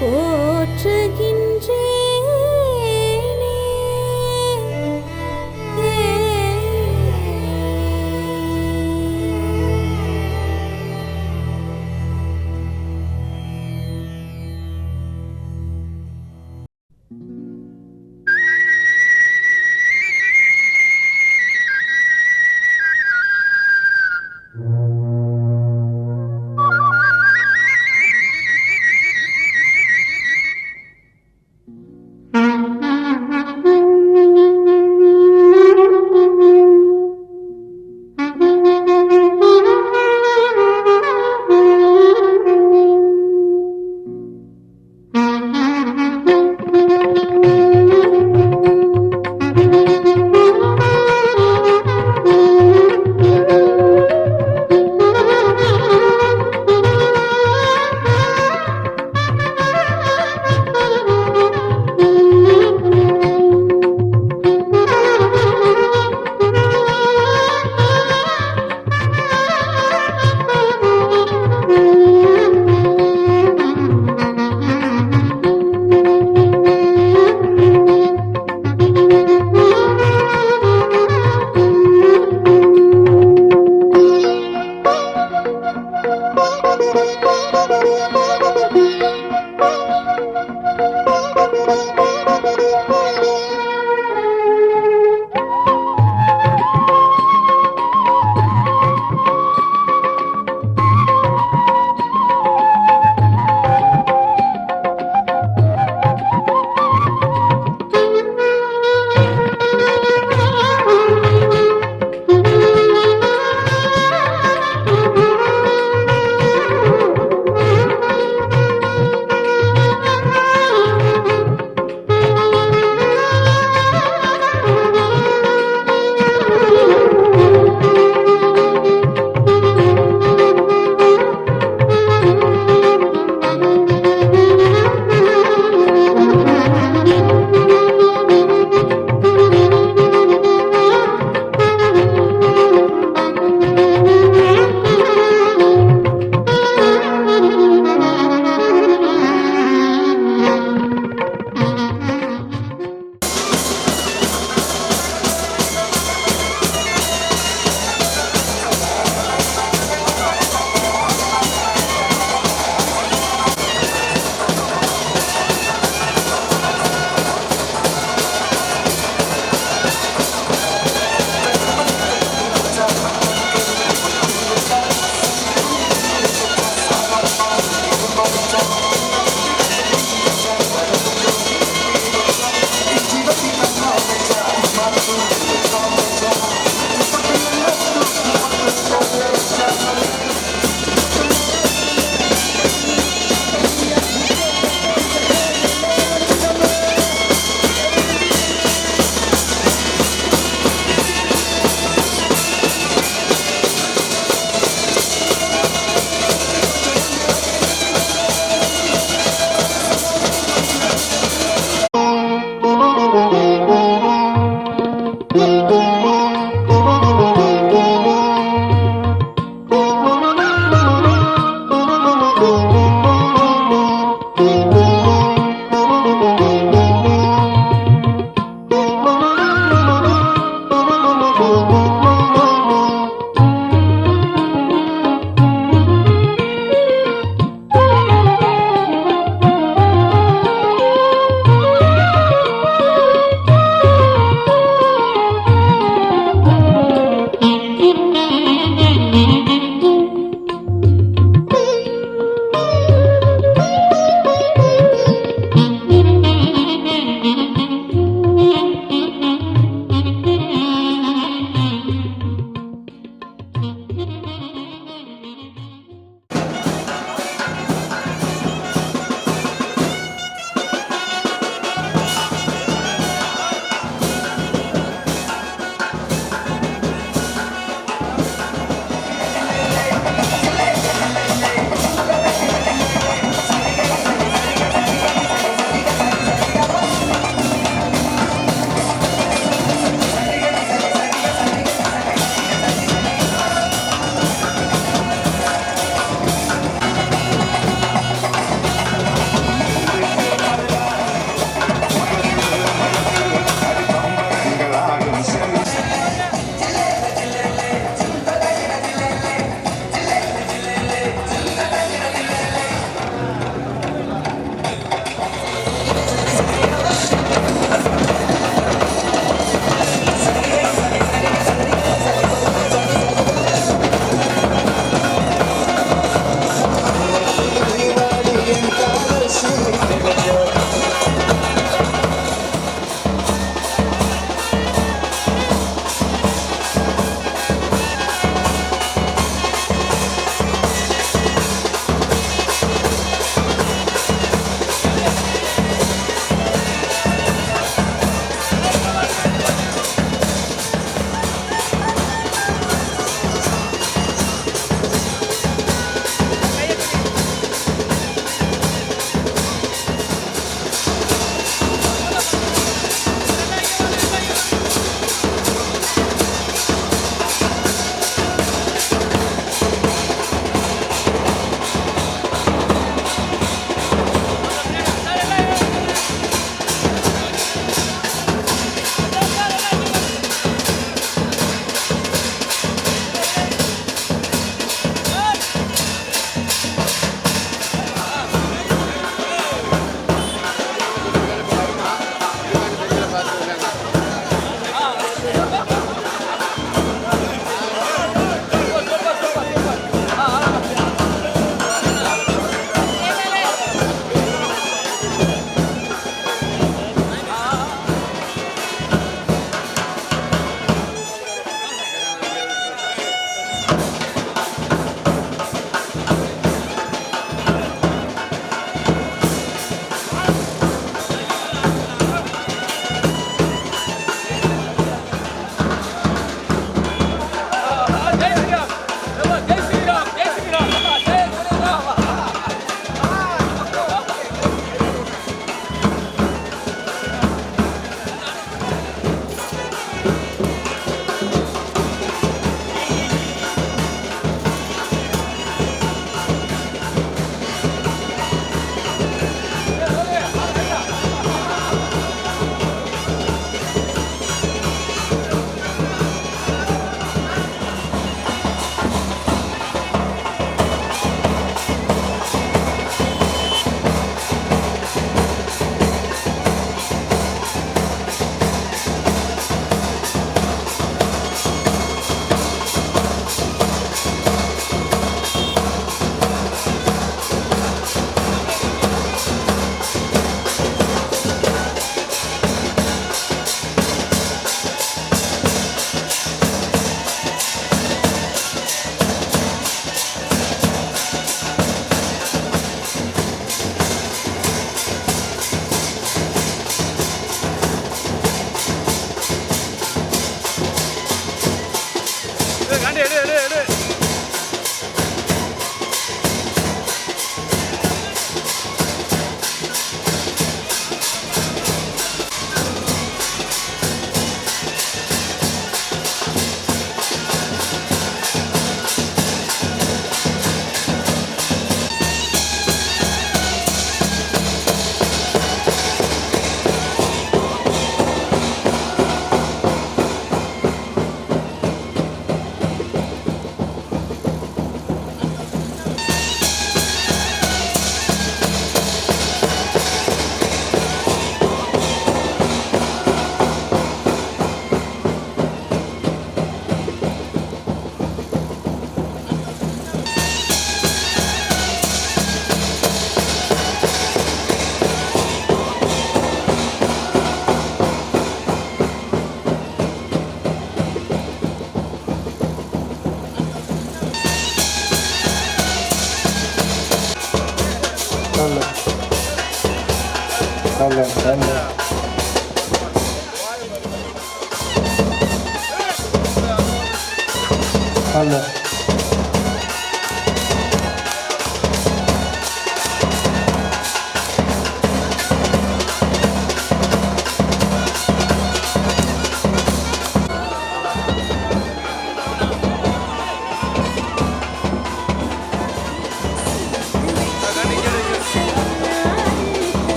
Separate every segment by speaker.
Speaker 1: போற்றுகின்றேனே.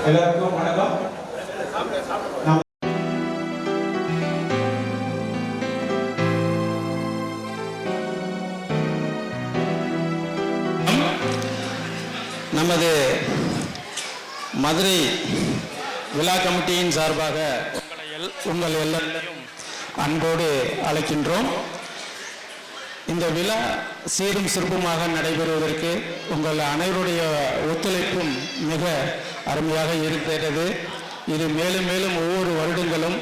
Speaker 1: எல்லாருக்கும் வணக்கம். நமது மதுரை விழா கமிட்டியின் சார்பாக உங்கள் எல்லாரையும் அன்போடு அழைக்கின்றோம். இந்த விழா சீரும் சிறப்புமாக நடைபெறுவதற்கு உங்கள் அனைவருடைய ஒத்துழைப்பும் மிக அருமையாக இருக்கிறது. இது மேலும் மேலும் ஒவ்வொரு வருடங்களும்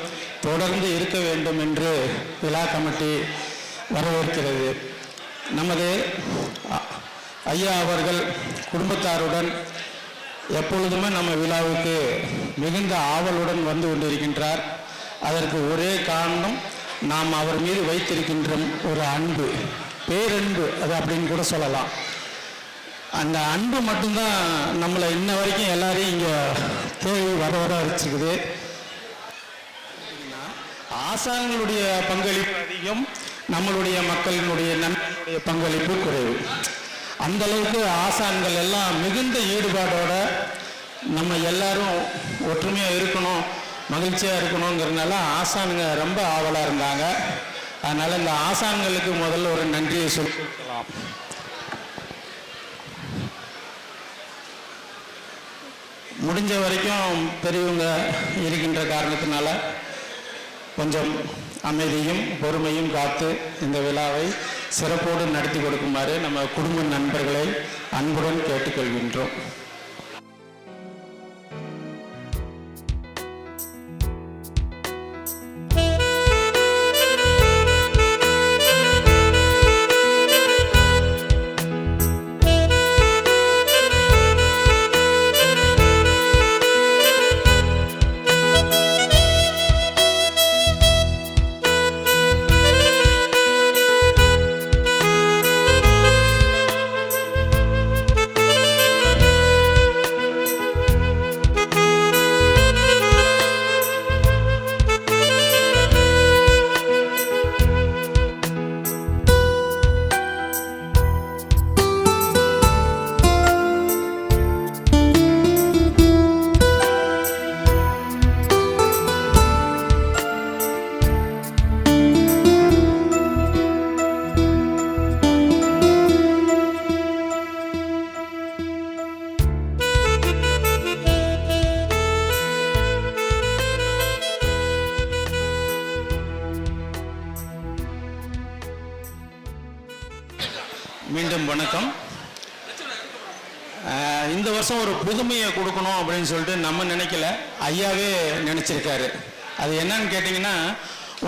Speaker 1: தொடர்ந்து இருக்க வேண்டும் என்று விழா கமிட்டி வரவேற்கிறது. நமது ஐயா அவர்கள் குடும்பத்தாருடன் எப்பொழுதுமே நம்ம விழாவுக்கு மிகுந்த ஆவலுடன் வந்து கொண்டிருக்கின்றார். அதற்கு ஒரே காரணம் நாம் அவர் மீது வைத்திருக்கின்ற ஒரு அன்பு, பேரன்பு அது அப்படின்னு கூட சொல்லலாம். அந்த அன்பு மட்டும்தான் நம்மளை இன்ன வரைக்கும் எல்லாரையும் இங்கே தேவை வர வச்சிருக்குது. ஆசான்களுடைய பங்களிப்பு அதிகம், நம்மளுடைய மக்களினுடைய நன்மையுடைய பங்களிப்பு குறைவு. அந்த அளவுக்கு ஆசான்கள் எல்லாம் மிகுந்த ஈடுபாடோட நம்ம எல்லாரும் ஒற்றுமையாக இருக்கணும், மகிழ்ச்சியாக இருக்கணுங்கிறதுனால ஆசானுங்க ரொம்ப ஆவலாக இருந்தாங்க. அதனால் இந்த ஆசான்களுக்கு முதல்ல ஒரு நன்றியை சொல்லிக்கலாம். முடிஞ்ச வரைக்கும் பெரியவங்க இருக்கின்ற காரணத்தினால கொஞ்சம் அமைதியும் பொறுமையும் காத்து இந்த விழாவை சிறப்போடு நடத்தி கொடுக்குமாறு நம்ம குடும்ப நண்பர்களை அன்புடன் கேட்டுக்கொள்கின்றோம். மீண்டும் வணக்கம். இந்த வருஷம் ஒரு புதுமையை கொடுக்கணும் அப்படின்னு சொல்லிட்டு நம்ம நினைக்கல, ஐயாவே நினைச்சிருக்காரு. அது என்னன்னு கேட்டிங்கன்னா,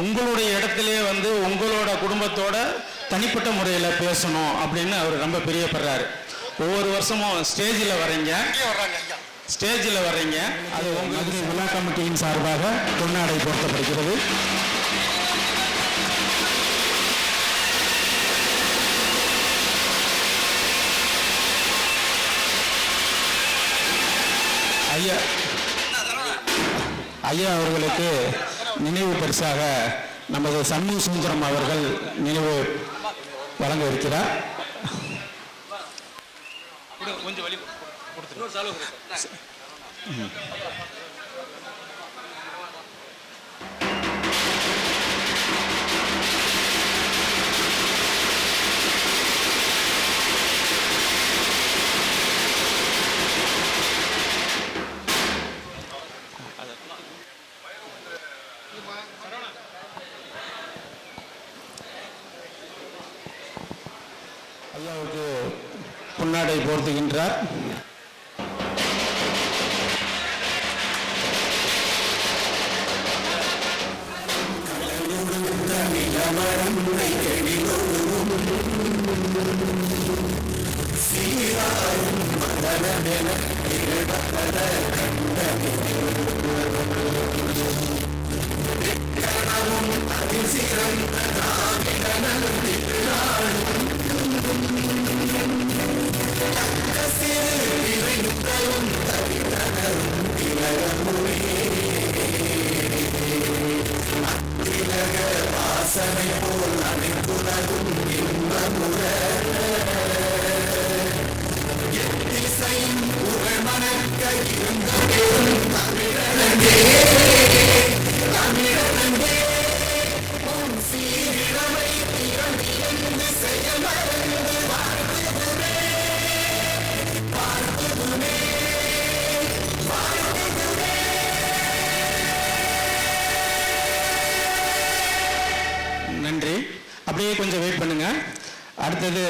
Speaker 1: உங்களுடைய இடத்துலையே வந்து உங்களோட குடும்பத்தோட தனிப்பட்ட முறையில் பேசணும் அப்படின்னு அவர் ரொம்ப பிரியப்படுறாரு. ஒவ்வொரு வருஷமும் ஸ்டேஜில் வர்றீங்க, அது மதுரை விழா கமிட்டியின் சார்பாக பொன்னாடை போர்த்தப்படுகிறது. ஐயா அவர்களுக்கு நினைவு பரிசாக நமது சண்முக சுந்தரம் அவர்கள் நினைவு வழங்க இருக்கிறார். ஐயாவுக்கு பொன்னாடை போர்த்துகின்றார்.
Speaker 2: Don't see
Speaker 1: அப்படியே கொஞ்சம் வெயிட் பண்ணுங்க. அடுத்தது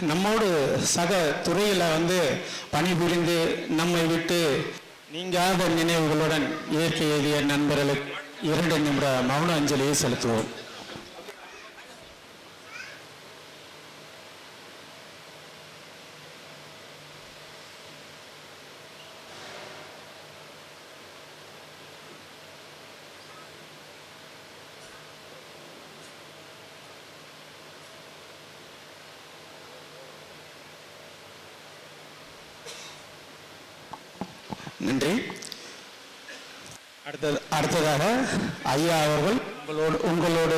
Speaker 1: நம்மோடு சக துறையில் வந்து பணிபுரிந்து நம்மை விட்டு நீங்காத நினைவுகளுடன் இயற்கை எழுதிய நண்பர்களுக்கு 2 நிமிட மௌன அஞ்சலியை செலுத்துவோம். நன்றி. அடுத்ததாக ஐயா அவர்கள் உங்களோடு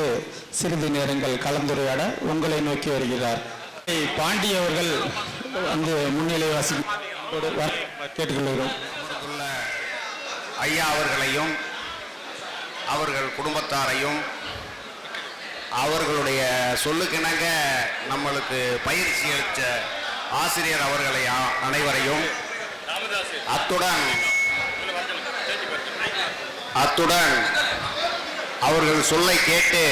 Speaker 1: சிறிது நேரங்கள் கலந்துரையாட உங்களை நோக்கி வருகிறார். பாண்டி அவர்கள் வந்து முன்னிலை வாசிப்போடு கேட்டுக்கொள்கிறோம்.
Speaker 2: ஐயா அவர்களையும் அவர்கள் குடும்பத்தாரையும் அவர்களுடைய சொல்லுக்கிணங்க நம்மளுக்கு பயிற்சி அளித்த ஆசிரியர் அவர்களை அனைவரையும் அத்துடன் அவர்கள் சொல்லை கேட்டு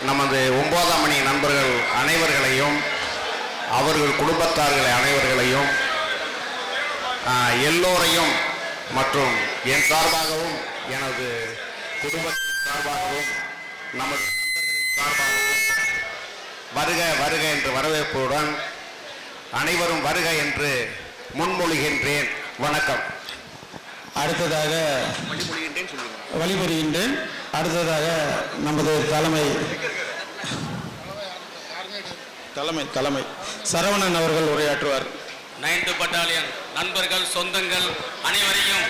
Speaker 2: நமது 9ஆம் மணி நண்பர்கள் அனைவர்களையும் அவர்கள் குடும்பத்தார்கள் அனைவர்களையும் எல்லோரையும் மற்றும் என் சார்பாகவும் எனது குடும்பத்தின் சார்பாகவும் நமது நண்பர்களின் சார்பாகவும் வருக வருக என்று வரவேற்புடன் அனைவரும் வருக என்று முன்மொழிகின்றேன். வணக்கம்.
Speaker 1: அடுத்ததாக வழிபடுகின்றேன். அடுத்ததாக நமது தலைமை சரவணன் அவர்கள் உரையாற்றுவார்.
Speaker 3: 9th பட்டாலியன் நண்பர்கள் சொந்தங்கள் அனைவரையும்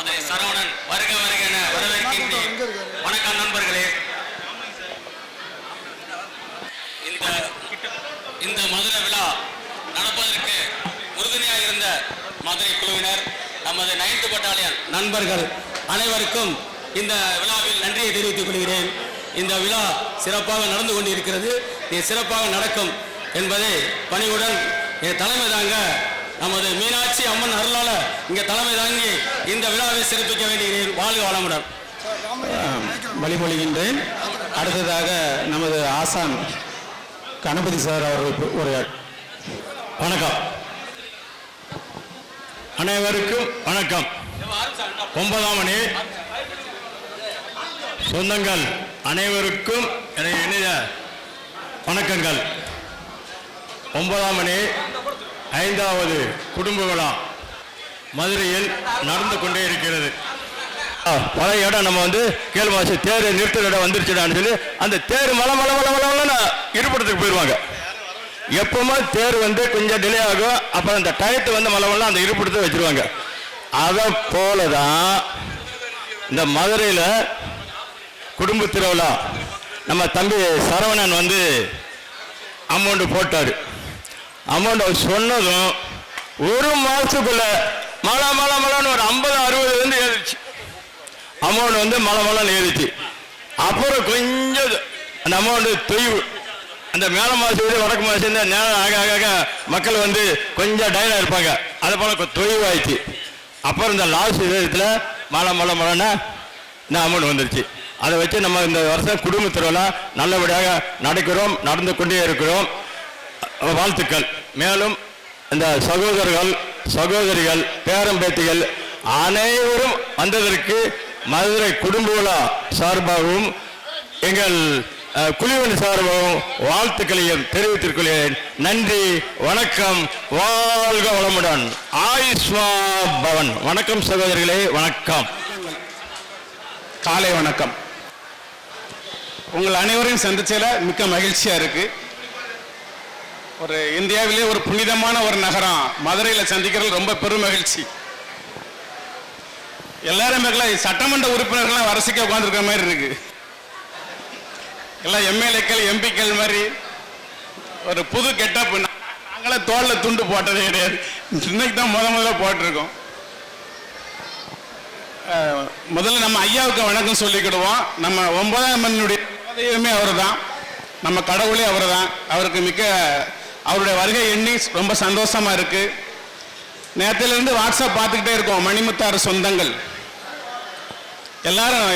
Speaker 3: அதை சரவணன் வருக வருக என வரவேற்கின்றேன். வணக்கம் நண்பர்களே. இந்த மதுரை விழா நடப்பதற்கு உறுதுணையாக இருந்த மதுரை குழுவினர் நமது 9th பட்டாலியன் நண்பர்கள் அனைவருக்கும் இந்த விழாவில் நன்றியை தெரிவித்துக் கொள்கிறேன். இந்த விழா சிறப்பாக நடந்து கொண்டிருக்கிறது. இது சிறப்பாக நடக்கும் என்பதை பணிவுடன் தலைமை தாங்க நமது மீனாட்சி அம்மன் அருளால இங்கே தலைமை தாங்கி இந்த விழாவை சிறப்பிக்க வேண்டுகிறேன். வாழ்க வளமுடன்.
Speaker 1: வழிமொழிகின்றேன். அடுத்ததாக நமது ஆசான் கணபதி சார் அவர்கள் உரையாற்ற.
Speaker 4: வணக்கம் அனைவருக்கும் வணக்கம். 9ஆம் மணி சொந்தங்கள் அனைவருக்கும் இணைய வணக்கங்கள். 9ஆம் மணி 5வது குடும்ப விழா மதுரையில் நடந்து கொண்டே இருக்கிறது. பழைய இடம் நம்ம வந்து கேள்வாசி தேர் நிறுத்துற இடம் வந்துருச்சுடான்னு சொல்லி அந்த தேர் மலை இருப்பிடத்துக்கு போயிடுவாங்க. எப்பவுமே தேர் வந்து கொஞ்சம் டிலே ஆகும். அப்புறம் அந்த டயத்தை வந்து மலை அந்த இருப்பிடத்தை வச்சிருவாங்க. அதை போலதான் இந்த மதுரையில் குடும்ப திருவிழா நம்ம தம்பி சரவணன் வந்து அமௌண்ட் போட்டார். அமௌண்ட் அவர் சொன்னதும் ஒரு மாதத்துக்குள்ள மலைன்னு ஒரு 50-60 வந்து ஏறிச்சு. அமௌண்ட் வந்து மலைன்னு ஏறிச்சு. அப்புறம் கொஞ்சம் அந்த அமௌண்ட் தொய்வு. அந்த மேல மாசம் வடக்கு மாசம் இந்த நேரம் ஆக மக்கள் வந்து கொஞ்சம் டயர்டாக இருப்பாங்க. அதை போல தொய்வாயிடுச்சு. அப்புறம் இந்த லாஸ்ட் விதத்தில் மலைன்னா இந்த அமௌண்ட் வந்துருச்சு. அதை வச்சு நம்ம இந்த வருஷம் குடும்ப திருவிழா நல்லபடியாக நடந்து கொண்டே இருக்கிறோம். வாழ்த்துக்கள். மேலும் இந்த சகோதரர்கள் சகோதரிகள் பேரம்பேத்திகள் அனைவரும் வந்ததற்கு மதுரை குடும்ப விழா சார்பாகவும் எங்கள் குழுவின் சார்பாகவும் வாழ்த்துக்களையும் தெரிவித்துக் கொள்கிறேன். நன்றி, வணக்கம், வாழ்க வளமுடன். ஆயுஷ்மா பவன். வணக்கம் சகோதரிகளே, வணக்கம்.
Speaker 1: காலை வணக்கம். உங்கள் அனைவரையும் சந்திச்சல மிக்க மகிழ்ச்சியா இருக்கு. ஒரு இந்தியாவிலே ஒரு புனிதமான ஒரு நகரம் மதுரையில் சந்திக்கிறது ரொம்ப பெரும் மகிழ்ச்சி. எல்லாரும் சட்டமன்ற உறுப்பினர்கள்லாம் வரிசைக்கு உட்காந்துருக்கிற மாதிரி இருக்கு. எல்லாம் எம்எல்ஏக்கள் எம்பிக்கள் மாதிரி ஒரு புது கெட்டப். நாங்களே தோல்ல துண்டு போட்டதே கிடையாது. இன்னைக்கு தான் முதல்ல போட்டிருக்கோம். முதல்ல நம்ம ஐயாவுக்கு வணக்கம் சொல்லிக்கிடுவோம். நம்ம 9ஆம் மணியுடைய தெய்வமே அவர் தான், நம்ம கடவுளே அவர் தான். அவருக்கு மிக்க அவருடைய வருகை எண்ணி ரொம்ப சந்தோஷமா இருக்கு. நேரத்திலிருந்து வாட்ஸ்அப் பார்த்துக்கிட்டே இருக்கோம். மணிமுத்தாறு சொந்தங்கள் எல்லாரும்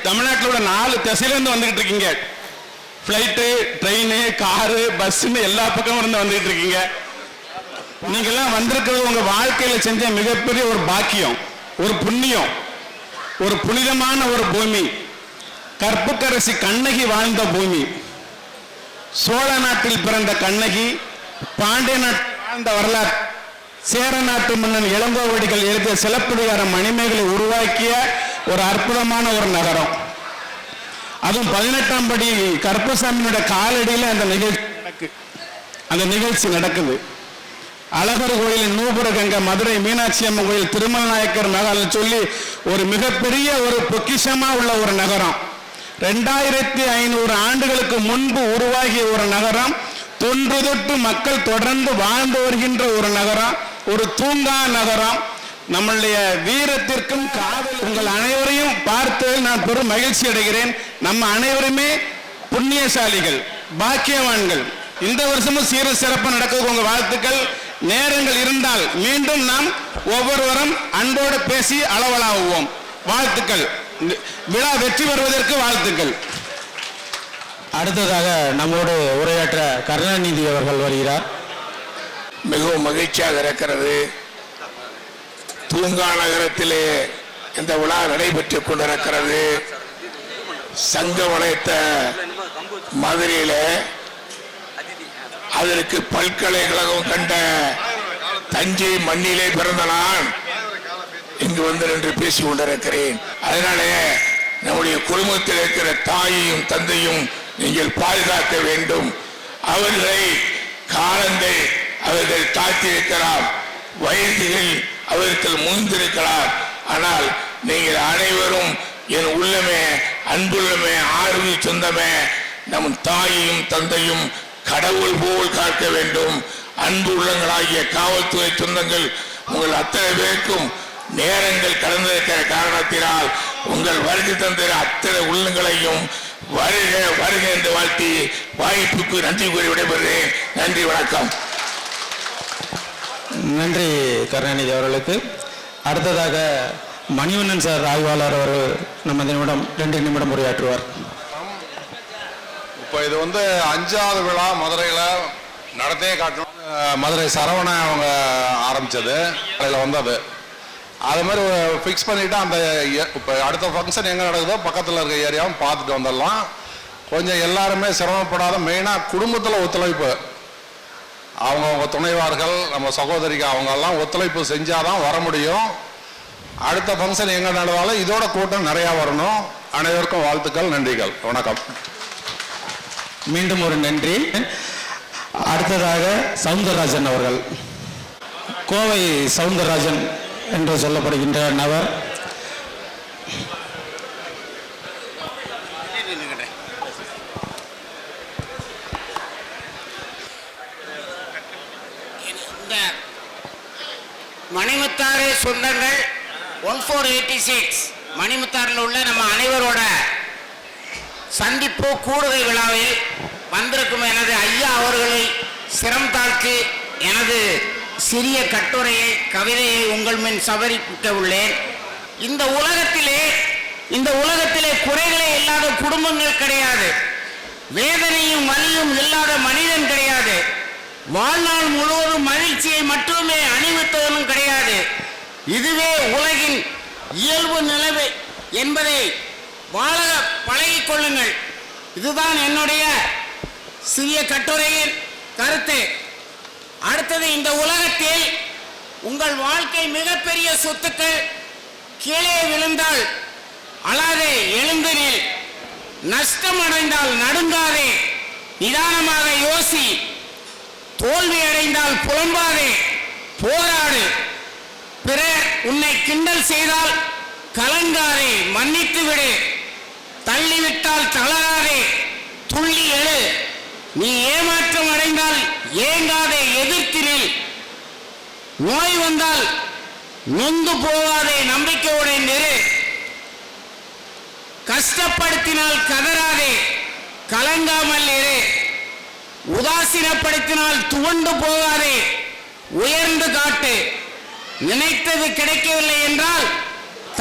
Speaker 1: தமிழ்நாட்டிலோட 4 திசையிலேருந்து வந்துகிட்டு இருக்கீங்க. ஃப்ளைட்டு, ட்ரெயின், காரு, பஸ்ஸுன்னு எல்லா பக்கமும் இருந்து வந்துகிட்டு இருக்கீங்க. நீங்கெல்லாம் வந்திருக்கிறது உங்க வாழ்க்கையில செஞ்ச மிகப்பெரிய ஒரு பாக்கியம், ஒரு புண்ணியம், ஒரு புனிதமான ஒரு பூமி. கற்புக்கரசி கண்ணகி வாழ்ந்த பூமி. சோழ நாட்டில் பிறந்த கண்ணகி பாண்டிய நாட்டில் வாழ்ந்த வரலாறு. சேர நாட்டு மன்னன் இளங்கோவடிகள் எழுதிய சிலப்பதிகார மணிமேகலை உருவாக்கிய ஒரு அற்புதமான ஒரு நகரம். அதுவும் 18ஆம் படி கருப்பசாமியோட காலடியில் அந்த நிகழ்ச்சி நடக்குது. அழகர் கோயில், நூபுர கங்கை, மதுரை மீனாட்சி அம்மன் கோயில், திருமல நாயக்கர் மகால் சொல்லி ஒரு மிகப்பெரிய ஒரு பொக்கிஷமா உள்ள ஒரு நகரம். 2500 ஆண்டுகளுக்கு முன்பு உருவாகிய ஒரு நகரம். தொன்று தொட்டு மக்கள் தொடர்ந்து வாழ்ந்து வருகின்ற ஒரு நகரம், ஒரு தூங்கா நகரம். நம்மளுடைய வீரத்திற்கும் காதல் உங்கள் அனைவரையும் பார்த்து நான் பெரும் மகிழ்ச்சி அடைகிறேன். நம்ம அனைவருமே புண்ணியசாலிகள், பாக்கியவான்கள். இந்த வருஷமும் சீர சிறப்பு நடக்க உங்கள் வாழ்த்துக்கள். நேரங்கள் இருந்தால் மீண்டும் நாம் ஒவ்வொருவரும் அன்போடு பேசி அளவலாகுவோம். வாழ்த்துக்கள். விழா வெற்றி பெறுவதற்கு வாழ்த்துக்கள். அடுத்ததாக நம்மோடு உரையாற்ற கருணாநிதி அவர்கள் வருகிறார்.
Speaker 5: மிகவும் மகிழ்ச்சியாக இருக்கிறது. தூங்கா நகரத்திலே இந்த விழா நடைபெற்றுக் கொண்டிருக்கிறது. சங்க வளைத்த மதுரையில அதற்கு பல்கலைக்கழகம் கண்ட தஞ்சை மண்ணிலே பிறந்த நான் இங்கு வந்து நின்று பேசிக் கொண்டிருக்கிறேன். அதனாலே நம்முடைய குடும்பத்தில் இருக்கிற தாயையும் தந்தையும் நீங்கள் பாதுகாக்க வேண்டும். அவர்களை காலங்கள் அவர்கள் தாத்திருக்கலாம், வயதுகள் அவர்கள் முந்திருக்கலாம். ஆனால் நீங்கள் அனைவரும் என் உள்ளமே, அன்புள்ளமே, ஆர்வ சொந்தமே, நம் தாயையும் தந்தையும் கடவுள் போல் காக்க வேண்டும். அன்பு உள்ளங்களாகிய காவல்துறை சொந்தங்கள் உங்கள் அத்தனை பேருக்கும் நேரங்கள் கடந்திருக்கிற காரணத்தினால் உங்கள் வருகை தந்த அத்தனை உள்ளங்களையும் வருக வருக என்று வாழ்த்தி வாய்ப்புக்கு நன்றி கூறி விடைபெறுகிறேன். நன்றி, வணக்கம்.
Speaker 1: நன்றி கருணாநிதி அவர்களுக்கு. அடுத்ததாக மணிவண்ணன் சார் ஆய்வாளர் அவர் நம்ம 2 நிமிடம் உரையாற்றுவார்.
Speaker 6: இப்போ இது 5வது விழா மதுரையில் நடத்தே காட்டணும். மதுரை சரவண அவங்க ஆரம்பித்தது, அதில் வந்தது. அது மாதிரி ஃபிக்ஸ் பண்ணிவிட்டு அந்த இப்போ அடுத்த ஃபங்க்ஷன் எங்கே நடக்குதோ பக்கத்தில் இருக்க ஏரியாவும் பார்த்துட்டு வந்துடலாம். கொஞ்சம் எல்லாருமே சிரமப்படாத, மெயினாக குடும்பத்தில் ஒத்துழைப்பு, அவங்கவுங்க துணைவார்கள், நம்ம சகோதரிக்கு அவங்கெல்லாம் ஒத்துழைப்பு செஞ்சால் தான் வர முடியும். அடுத்த ஃபங்க்ஷன் எங்கே நடந்தாலும் இதோட கூட்டம் நிறையா வரணும். அனைவருக்கும் வாழ்த்துக்கள், நன்றிகள், வணக்கம்.
Speaker 1: மீண்டும் ஒரு நன்றி. அடுத்ததாக சவுந்தரராஜன் அவர்கள், கோவை சவுந்தரராஜன் என்று சொல்லப்படுகின்ற நபர்.
Speaker 7: மணிமுத்தாறு சொந்தங்கள் 1486 மணிமுத்தாறில் உள்ள நம்ம அனைவரோட சந்திப்பு கூடுகை விழாவில் வந்திருக்கும் எனது ஐயா அவர்களை சிரம் தாழ்த்தி எனது சிறிய கட்டுரையை, கவிதையை உங்கள் முன் சமர்ப்பிக்க உள்ளேன். இந்த உலகத்திலே குறைகளே இல்லாத குடும்பங்கள் கிடையாது, வேதனையும் வலியும் இல்லாத மனிதன் கிடையாது, வாழ்நாள் முழுவதும் மகிழ்ச்சியை மட்டுமே அணிவித்தவனும் கிடையாது. இதுவே உலகின் இயல்பு நிலைமை என்பதை வாழ பழகிக் கொள்ளுங்கள். இதுதான் என்னுடைய சிறிய கட்டுரையின் கருத்து. அடுத்தது, இந்த உலகத்தில் உங்கள் வாழ்க்கை மிகப்பெரிய சொத்துக்கள். கீழே விழுந்தால் அழாதே, எழுந்து நில். நஷ்டம் அடைந்தால் நடுங்காதே, நிதானமாக யோசி. தோல்வி அடைந்தால் புலம்பாதே, போராடு. பிறர் உன்னை கிண்டல் செய்தால் கலங்காதே, மன்னித்து விடு. தள்ளிவிட்டால் தளராதே, துள்ளி எழு. நீ ஏமாற்றம் அடைந்தால் ஏங்காதே, எதிர்த்தினில். நோய் வந்தால் நொந்து போகாதே, நம்பிக்கையுடன் இரு. கஷ்டப்படுத்தினால் கதறாதே, கலங்காமல் இரு. உதாசீனப்படுத்தினால் துவண்டு போகாதே, உயர்ந்து காட்டு. நினைத்தது கிடைக்கவில்லை என்றால்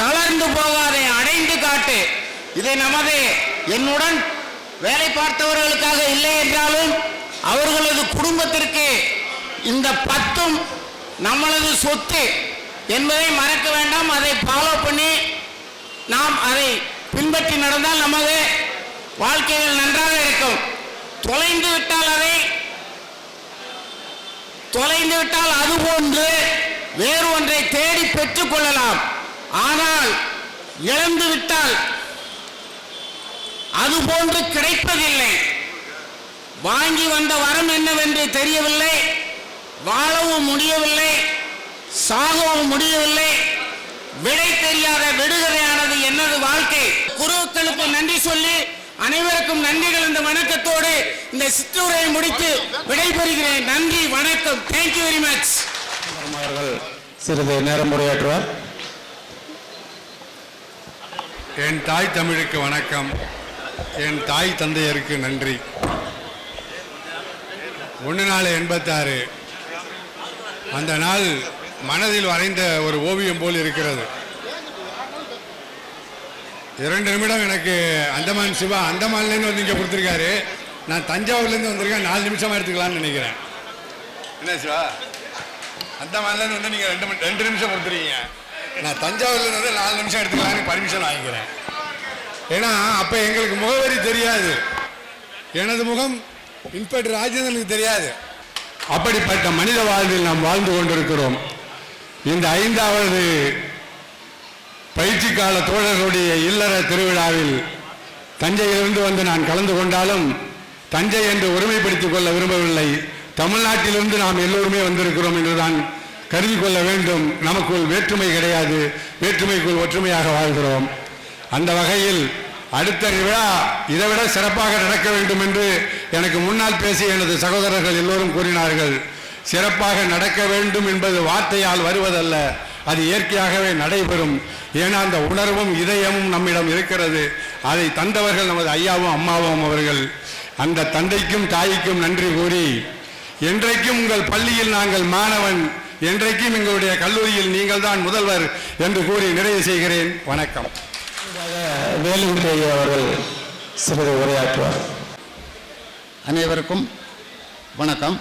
Speaker 7: தளர்ந்து போகாதே, அடைந்து காட்டு. இதை என்னுடன் வேலை பார்த்தவர்களுக்காக இல்லை என்றாலும் அவர்களது குடும்பத்திற்கு இந்த 10ம் நம்மளது சொத்து என்பதை மறக்க வேண்டாம். அதை ஃபாலோ பண்ணி நாம் அதை பின்பற்றி நடந்தால் நமது வாழ்க்கைகள் நன்றாக இருக்கும். தொலைந்து விட்டால் அதுபோன்று வேறு ஒன்றை தேடி பெற்றுக் கொள்ளலாம். ஆனால் இழந்து விட்டால் அதுபோன்று கிடைப்பதில்லை. வாங்கி வந்த வரம் என்னவென்று தெரியவில்லை, வாழவும் முடியவில்லை, சாகவும் முடியவில்லை. விடை தெரியாத விடுகதையானது என்னது வாழ்க்கை. குருக்களுக்கு நன்றி சொல்லி அனைவருக்கும் நன்றிகள் இந்த வணக்கத்தோடு இந்த சிற்றுரையை முடித்து விடைபெறுகிறேன். நன்றி, வணக்கம். Thank you very much.
Speaker 1: அவர்கள் சிறிது நேரம் உரையாற்றுவார்.
Speaker 4: என் தாய் தமிழுக்கு வணக்கம். என் தாய் தந்தையருக்கு நன்றி. 1/4/86 அந்த நாள் மனதில் வரைந்த ஒரு ஓவியம் போல் இருக்கிறது. 2 நிமிடம் எனக்கு அந்தமான் சிவா அந்தமான்லேருந்து வந்து இங்கே கொடுத்துருக்காரு. நான் தஞ்சாவூர்லேருந்து வந்திருக்கேன். 4 நிமிஷமாக எடுத்துக்கலாம்னு நினைக்கிறேன். என்ன சிவா, அந்தமான்லேருந்து வந்து நீங்கள் 2 நிமிஷம் கொடுத்துருக்கீங்க. நான் தஞ்சாவூர்லேருந்து வந்து 4 நிமிஷம் எடுத்துக்கலாம்னு பர்மிஷன் வாங்கிக்கிறேன். ஏன்னா அப்போ எங்களுக்கு முகவரி தெரியாது. எனது முகம் இன்ஸ்பெக்டர் ராஜேந்திரனுக்கு தெரியாது. அப்படிப்பட்ட மனித வாழ்வில் நாம் வாழ்ந்து கொண்டிருக்கிறோம். இந்த 5வது பயிற்சி கால தோழர்களுடைய இல்லற திருவிழாவில் தஞ்சையிலிருந்து வந்து நான் கலந்து கொண்டாலும் தஞ்சை என்று ஒருமைப்படுத்திக் கொள்ள விரும்பவில்லை. தமிழ்நாட்டிலிருந்து நாம் எல்லோருமே வந்திருக்கிறோம் என்றுதான் கருதி கொள்ள வேண்டும். நமக்குள் வேற்றுமை கிடையாது, வேற்றுமைக்குள் ஒற்றுமையாக வாழ்கிறோம். அந்த வகையில் அடுத்த விழா இதைவிட சிறப்பாக நடக்க வேண்டும் என்று எனக்கு முன்னால் பேசிய எனது சகோதரர்கள் எல்லோரும் கூறினார்கள். சிறப்பாக நடக்க வேண்டும் என்பது வார்த்தையால் வருவதல்ல, அது இயற்கையாகவே நடைபெறும். ஏன்னா அந்த உணர்வும் இதயமும் நம்மிடம் இருக்கிறது. அதை தந்தவர்கள் நமது ஐயாவும் அம்மாவும் அவர்கள். அந்த தந்தைக்கும் தாய்க்கும் நன்றி கூறி, என்றைக்கும் உங்கள் பள்ளியில் நாங்கள் மாணவன், என்றைக்கும் எங்களுடைய கல்லூரியில் நீங்கள் தான் முதல்வர் என்று கூறி நிறைவு செய்கிறேன். வணக்கம்.
Speaker 1: வேலுக்குடி ஐயா அவர்கள் சிறிது உரையாற்றுவார்.
Speaker 8: அனைவருக்கும் வணக்கம்.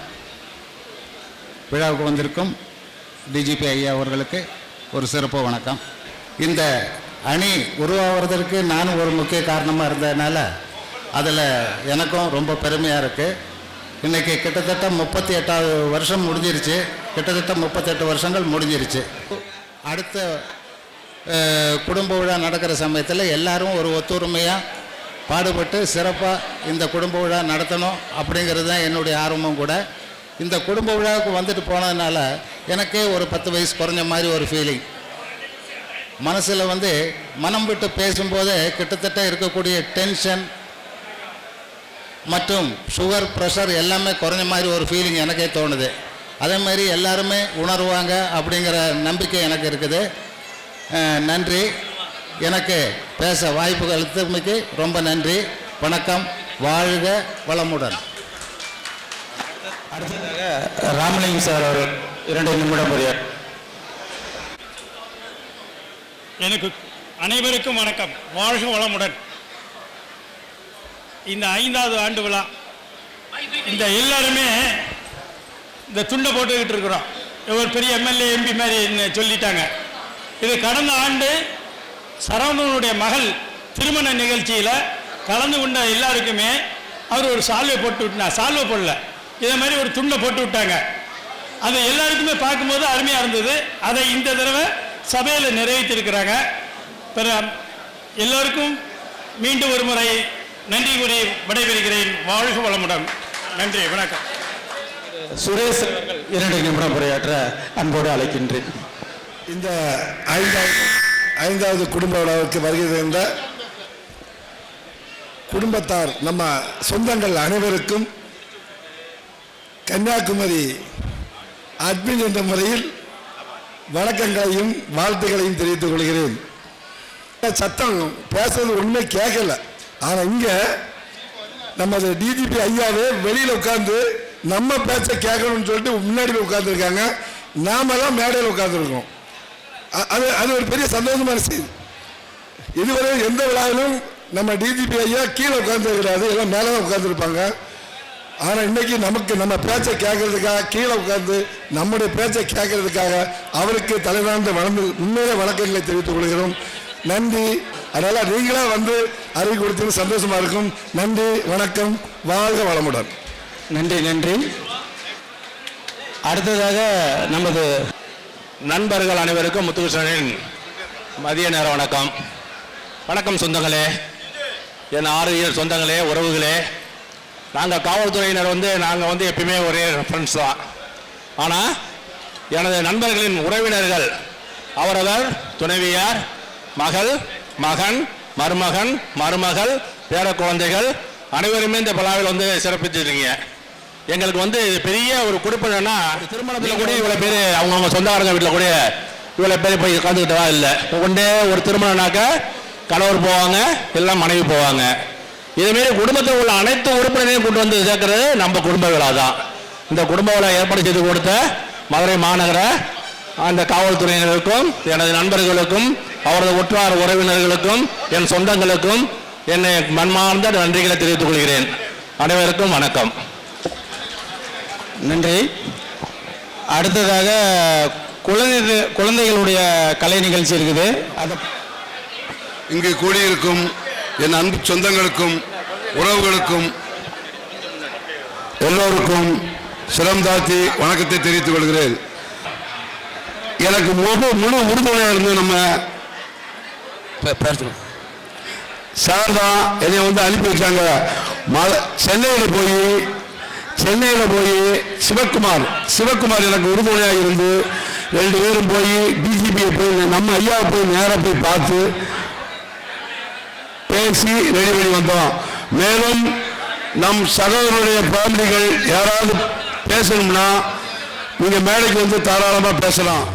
Speaker 8: விழாவுக்கு வந்திருக்கும் டிஜிபி ஐயா அவர்களுக்கு ஒரு சிறப்பு வணக்கம். இந்த அணி உருவாகிறதுக்கு நானும் ஒரு முக்கிய காரணமாக இருந்ததுனால அதில் எனக்கும் ரொம்ப பெருமையாக இருக்குது. இன்றைக்கி கிட்டத்தட்ட 38வது வருஷம் முடிஞ்சிருச்சு. கிட்டத்தட்ட 38 வருஷங்கள் முடிஞ்சிருச்சு. அடுத்த குடும்ப விழா நடக்கிற சமயத்தில் எல்லாரும் ஒரு ஒத்துரிமையாக பாடுபட்டு சிறப்பாக இந்த குடும்ப விழா நடத்தணும் அப்படிங்கிறது தான் என்னுடைய ஆர்வமும் கூட. இந்த குடும்ப விழாவுக்கு வந்துட்டு போனதுனால எனக்கே ஒரு 10 வயசு குறைஞ்ச மாதிரி ஒரு ஃபீலிங். மனசில் வந்து மனம் விட்டு பேசும்போது கிட்டத்தட்ட இருக்கக்கூடிய டென்ஷன் மற்றும் சுகர் ப்ரெஷர் எல்லாமே குறைஞ்ச மாதிரி ஒரு ஃபீலிங் எனக்கே தோணுது. அதே மாதிரி எல்லாருமே உணர்வாங்க அப்படிங்கிற நம்பிக்கை எனக்கு இருக்குது. நன்றி. எனக்கு பேச வாய்ப்பு அளித்தமைக்கு ரொம்ப நன்றி. வணக்கம். வாழ்க வளமுடன்.
Speaker 1: அடுத்ததாக ராமலிங்கம் சார் அவர்கள் 2 நிமிடம் உரையாற்ற.
Speaker 9: எனக்கு அனைவருக்கும் வணக்கம். வாழ்க வளமுடன். இந்த 5வது ஆண்டு விழா இந்த எல்லாருமே இந்த துண்டை போட்டுக்கிட்டு இருக்கிறோம். ஒரு பெரிய எம்எல்ஏ எம்பி மாதிரி சொல்லிட்டாங்க. இது கடந்த ஆண்டு சரவணனுடைய மகள் திருமண நிகழ்ச்சியில் கலந்து கொண்ட எல்லாருக்குமே அவர் ஒரு சால்வை போட்டு விட்டார். சால்வை போடல, இதே மாதிரி ஒரு துண்டை போட்டு விட்டாங்க. அது எல்லாருக்குமே பார்க்கும்போது அருமையாக இருந்தது. அதை இந்த தடவை சபையில் நிறைவேற்றிருக்கிறாங்க. எல்லோருக்கும் மீண்டும் ஒரு முறை நன்றி கூறி விடைபெறுகிறேன். வாழ்க வளமுடன். நன்றி, வணக்கம்.
Speaker 1: சுரேஷ் 2 நிமிடம் உரையாற்ற அன்போடு அழைக்கின்றேன்.
Speaker 10: இந்த 5வது குடும்ப விழாவுக்கு வருகை தந்த குடும்பத்தார் நம்ம சொந்தங்கள் அனைவருக்கும் கன்னியாகுமரி அட்மின் என்ற முறையில் வணக்கங்களையும் வாழ்த்துக்களையும் தெரிவித்துக் கொள்கிறேன். சத்தம் பேசுறது ஒன்றுமே கேட்கல. ஆனால் இங்கே நமது டிஜிபி ஐயாவே வெளியில் உட்காந்து நம்ம பேச்ச கேட்கணும்னு சொல்லிட்டு முன்னாடி உட்காந்துருக்காங்க. நாம தான் மேடையில் உட்காந்துருக்கோம். அது அது ஒரு பெரிய சந்தோஷமான செய்தி. இதுவரை எந்த விழாவிலும் நம்ம டிஜிபி ஐயா கீழே உட்கார்ந்துருக்கிறாரு, எல்லாம் மேலே தான் உட்கார்ந்துருப்பாங்க. ஆனால் இன்னைக்கு நமக்கு நம்ம பேச்சை கேட்கறதுக்காக கீழே உட்கார்ந்து நம்முடைய பேச்சை கேட்கறதுக்காக அவருக்கு தலைவார்ந்த உண்மையிலே வணக்கங்களை தெரிவித்துக் கொள்கிறோம். நன்றி. அதனால நீங்களா வந்து அறிவு கொடுத்தது சந்தோஷமா இருக்கும். நன்றி, வணக்கம், வாழ்க வளமுடன்.
Speaker 1: நன்றி நன்றி. அடுத்ததாக நமது
Speaker 4: நண்பர்கள் அனைவருக்கும் முத்துகிருஷ்ணனின் மதிய நேர வணக்கம். வணக்கம் சொந்தங்களே, என் ஆறுயிர் சொந்தங்களே, உறவுகளே. நாங்கள் காவல்துறையினர் நாங்கள் எப்பயுமே ஒரே ஃப்ரெண்ட்ஸ் தான். ஆனால் எனது நண்பர்களின் உறவினர்கள் அவரவர் துணைவியார், மகள், மகன், மருமகன், மருமகள், பேர குழந்தைகள் அனைவருமே இந்த விழாவில் சிறப்பிச்சிருக்கீங்க. எங்களுக்கு இது பெரிய ஒரு கொடுப்பனா, திருமணத்தில் கூட இவ்வளோ பேர் அவங்கவுங்க சொந்தக்காரங்க வீட்டில் கூட இவ்வளோ பேர் போய் உட்காந்துக்கிட்டதா இல்லை. ஒன்றே ஒரு திருமணம்னாக்க கணவர் போவாங்க, எல்லாம் மனைவி போவாங்க. இதுமாரி குடும்பத்தில் உள்ள அனைத்து உறுப்பினரையும் கொண்டு வந்து சேர்க்கிறது நம்ம குடும்ப விழா தான். இந்த குடும்ப விழா ஏற்பாடு செய்து கொடுத்த மதுரை மாநகர அந்த காவல்துறையினருக்கும், எனது நண்பர்களுக்கும், அவரது உற்றார் உறவினர்களுக்கும், என் சொந்தங்களுக்கும் என்னை மன்மார்ந்த நன்றிகளை தெரிவித்துக் கொள்கிறேன். அனைவருக்கும் வணக்கம்.
Speaker 1: நன்றி. அடுத்ததாக குழந்தைகளுடைய கலை நிகழ்ச்சி இருக்குது.
Speaker 6: இங்கு கூடியிருக்கும் என் அன்பு சொந்தங்களுக்கும் உறவுகளுக்கும் எல்லோருக்கும் சிரம் தாழ்த்தி வணக்கத்தை தெரிவித்துக் கொள்கிறேன். எனக்கு முழு உறுதுணையாக இருந்து நம்ம சார் தான் என்னை அனுப்பி வச்சாங்க. சென்னையில் போய் சிவக்குமார் எனக்கு உறுதுணையாக இருந்து 2 பேரும் போய் டிஜிபியை போய் நம்ம ஐயாவை போய் நேராக போய் பார்த்து பேசி ரெடி பண்ணி வந்தோம். மேலும் நம் சகோதரருடைய ஃபேமிலிகள் யாராவது பேசணும்னா நீங்க மேடைக்கு தாராளமா பேசலாம்.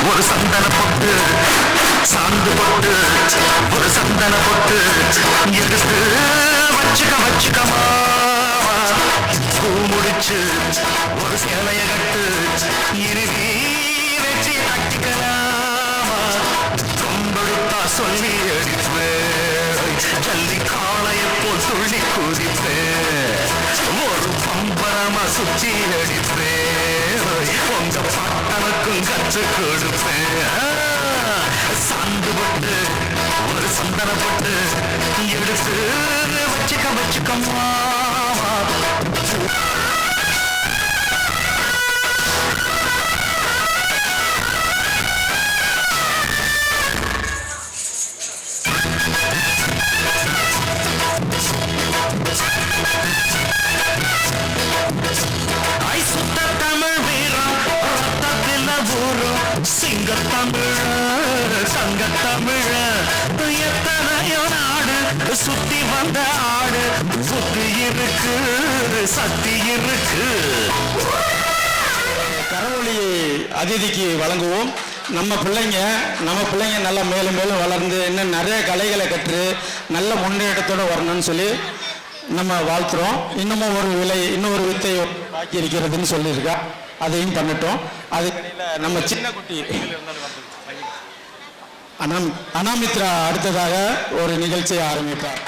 Speaker 11: ஒரு சந்தன பொட்டு சாந்து பொட்டு ஒரு சந்தன பொட்டு எடுத்து வச்சுக்கமா பூ முடிச்சு ஒரு சேலைய கட்டு இறுதி வச்சு கட்டிக்கலாமா கொம்பெடுத்தா சொல்லி அடிப்பேன் ஜல்லி காளைய போல் துள்ளி குதிப்பேன் ஒரு பம்பரமா சுற்றி அடிப்பேன் உங்க பாட்டனுக்கும் கற்றுக் கொடுப்பேன். சாந்து போட்டு ஒரு சந்தன போட்டு எடுத்து வச்சுக்கமா சங்கத்தமிழ எத்தனையோ நாடு சுத்தி வந்த ஆடு புத்தி இருக்கு சக்தி இருக்கு.
Speaker 1: கரவொலியை அதிதிக்கு வழங்குவோம். நம்ம பிள்ளைங்க நல்லா மேலும் மேலும் வளர்ந்து இன்னும் நிறைய கலைகளை கற்று நல்ல முன்னேற்றத்தோடு வரணும்னு சொல்லி நம்ம வாழ்த்துறோம். இன்னொரு வித்தை பாக்கி இருக்கிறதுன்னு சொல்லியிருக்கா, அதையும் பண்ணட்டும். அதுக்கடையில் நம்ம சின்ன குட்டி அனாமித்ரா அடுத்ததாக ஒரு நிகழ்ச்சியை ஆரம்பிப்பார்.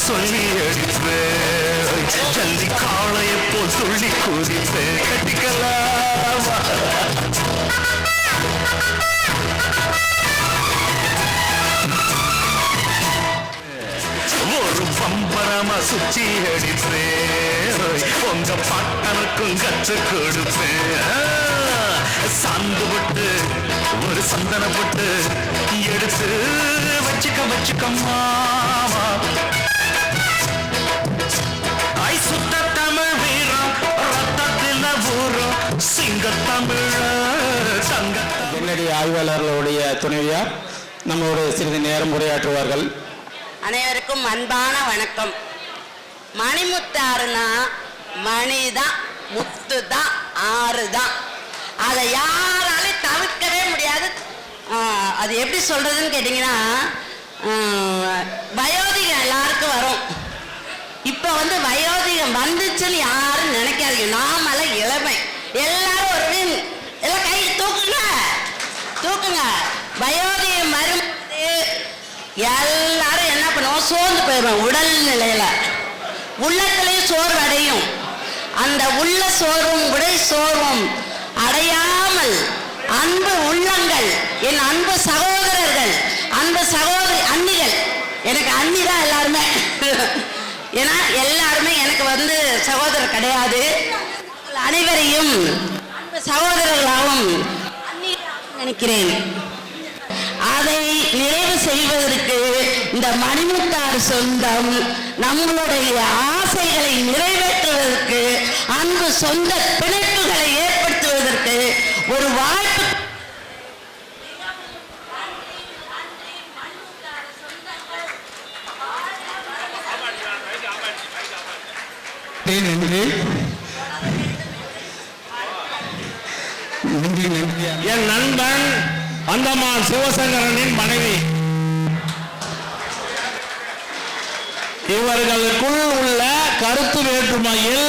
Speaker 11: சொல்லி அடிப்பேன் ஜல்லி காளைய போல் துள்ளி குதிப்பேன் கட்டிக்கலாமா ஒரு பம்பரமா சுற்றி அடிப்பேன் உங்க பாட்டனுக்கு உனக்கும் கற்று கொடுப்பேன். சாந்து போட்டு ஒரு சந்தன போட்டு எடுத்து வச்சுக்க மாமா. ஐ சுத்த தமிழ் வீரம் ரத்தத்தில் ஊரும் சிங்க தமிழ சங்க.
Speaker 1: என்னுடைய ஆய்வாளர்களுடைய துணைவியார் நம்மளுடைய சிறிது நேரம் உரையாற்றுவார்கள்.
Speaker 12: அனைவருக்கும் அன்பான வணக்கம். மணிமுத்தாறுனா மணிதான், முத்து தான், ஆறு தான். அதை யாராலையும் தவிர்க்கவே முடியாது. அது எப்படி சொல்றதுன்னு கேட்டீங்கன்னா, வயோதிகம் எல்லாருக்கும் வரும். இப்ப வயோதிகம் வந்துச்சுன்னு யாரும் நினைக்காதீங்க. நாமெல்லாம் இளமை, எல்லாரும் ஒரு எல்லாம் கை தூக்குங்க. வயோதிகம் வரும்போது எல்லாரும் என்ன பண்ணுவோம், சோர்ந்து போயிடுவோம். உடல் நிலையில உள்ளத்திலையும் சோர்வு அடையும். அந்த உள்ள சோர்வும் உடை சோர்வும் அடையாமல் அன்பு உள்ளங்கள், என் அன்பு சகோதரர்கள், அன்பு சகோதரி, அண்ணிகள், எனக்கு அண்ணி தான் எல்லாருமே. ஏன்னா எல்லாருமே எனக்கு சகோதரர் கிடையாது. அனைவரையும் அன்பு சகோதரர்களாகவும் நினைக்கிறேன். அதை நிறைவு செய்வதற்கு இந்த மணிமுத்தாறு சொந்தம் நம்மளுடைய ஆசைகளை நிறைவேற்றுவதற்கு, அன்பு சொந்த பிணைப்புகளை ஏற்படுத்துவதற்கு ஒரு வாய்ப்பு.
Speaker 9: என் நண்பன் அந்தமான் சிவசங்கரனின் மனைவி. இவர்களுக்குள் உள்ள கருத்து வேற்றுமையில்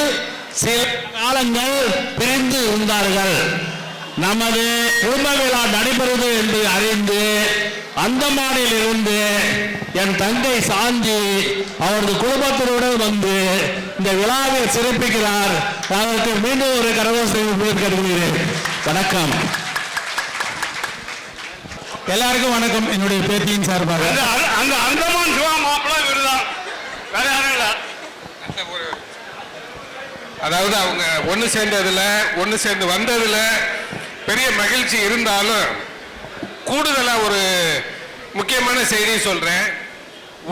Speaker 9: சில காலங்கள் பிரிந்து இருந்தார்கள். நமது குடும்ப விழா நடைபெறுவது என்று அறிந்து அந்தமானில் இருந்து என் தங்கை சாந்தி அவரது குடும்பத்தினுடன் வந்து இந்த விழாவை சிறப்பிக்கிறார். அதற்கு மீண்டும் ஒரு கரகோஷத்தை கேட்டுக்கொள்கிறேன். வணக்கம்.
Speaker 1: எல்லாருக்கும் வணக்கம். என்னுடைய பேத்தியின் சார்பாக
Speaker 4: அந்த அந்தமான் சிவா மாப்பிள்ளை விருதான், வேற யாரும் இல்லை.
Speaker 6: அதாவது அவங்க ஒன்று சேர்ந்து வந்ததுல பெரிய மகிழ்ச்சி இருந்தாலும் கூடுதலாக ஒரு முக்கியமான செய்தி சொல்றேன்.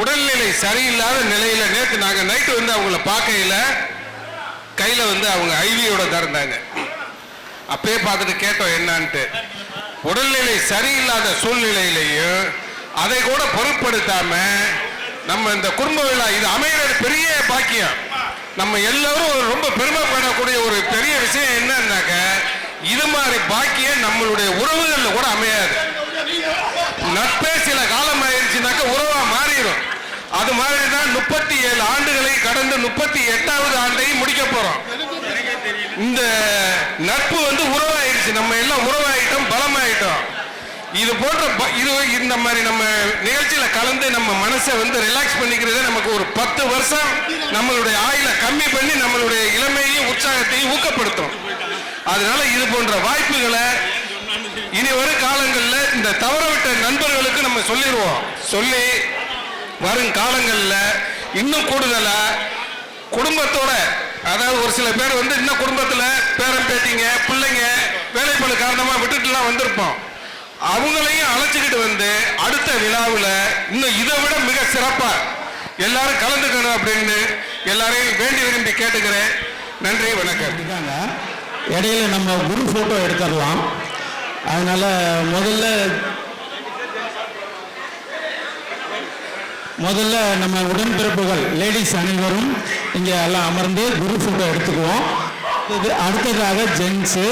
Speaker 6: உடல்நிலை சரியில்லாத நிலையில நேற்று நாங்கள் நைட்டு அவங்கள பார்க்கையில கையில அவங்க ஐவியோட தந்தாங்க. அப்பயே பார்த்துட்டு கேட்டோம் என்னான்ட்டு. உடல்நிலை சரியில்லாத சூழ்நிலையிலையும் அதை கூட பொருட்படுத்தாம நம்ம இந்த குடும்ப விழா இது அமைகிறது பெரிய பாக்கியம். நம்ம எல்லாரும் ரொம்ப பெருமைப்படக்கூடிய ஒரு பெரிய விஷயம் என்னன்னாக்க, இது மாதிரி பாக்கியம் நம்மளுடைய உறவுகள்ல கூட அமையாது. நட்பே சில காலம் ஆயிடுச்சுனாக்க உறவா மாறிடும். அது மாதிரி தான் 37 ஆண்டுகளை கடந்து 38வது ஆண்டையும் முடிக்க போறோம். இந்த நட்பு உறவாயிடுச்சு. நம்ம எல்லாம் உறவாயிட்டோம், பலமாயிட்டோம். இது போன்ற இந்த மாதிரி நம்ம நிகழ்ச்சியில கலந்து நம்ம மனசை ரிலாக்ஸ் பண்ணிக்கிறதே நமக்கு ஒரு 10 வருஷம் நம்மளுடைய ஆயுள கம்மி பண்ணி நம்மளுடைய இளமையையும் உற்சாகத்தையும் ஊக்கப்படுத்தும். அதனால இது போன்ற வாய்ப்புகளை இனி வரும் காலங்களில் இந்த தவறவிட்ட நண்பர்களுக்கு நம்ம சொல்லி வரும் காலங்களில் இன்னும் கூடுதலா குடும்பத்தோட, அதாவது ஒரு சில பேர் இன்னும் குடும்பத்தில் பேரன் பேட்டிங்க பிள்ளைங்க வேலைப்பளு காரணமா விட்டுட்டுலாம் வந்திருப்போம். அவங்களையும் அழைச்சிக்கிட்டு அடுத்த விழாவில் இன்னும் இதை விட மிக சிறப்பா எல்லாரும் கலந்துக்கணும் அப்படின்னு எல்லாரையும் வேண்டி விரும்பி கேட்டுக்கிறேன். நன்றி, வணக்கம்.
Speaker 1: இடையில நம்ம குரு போட்டோ எடுத்துடலாம். அதனால முதல்ல நம்ம உடன்பிறப்புகள் லேடிஸ் அனைவரும் இங்கே எல்லாம் அமர்ந்து குரு போட்டோ எடுத்துக்குவோம். அடுத்ததாக ஜென்ஸு.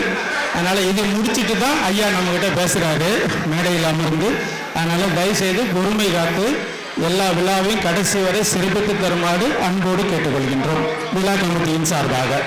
Speaker 1: அதனால இதை முடிச்சுட்டு தான் ஐயா நம்மகிட்ட பேசுறாரு மேடையில் அமர்ந்து. அதனால தயவுசெய்து பொறுமை காத்து எல்லா விழாவையும் கடைசி வரை சிறப்பித்து தருமாறு அன்போடு கேட்டுக்கொள்கின்றோம் விழா கமிட்டியின் சார்பாக.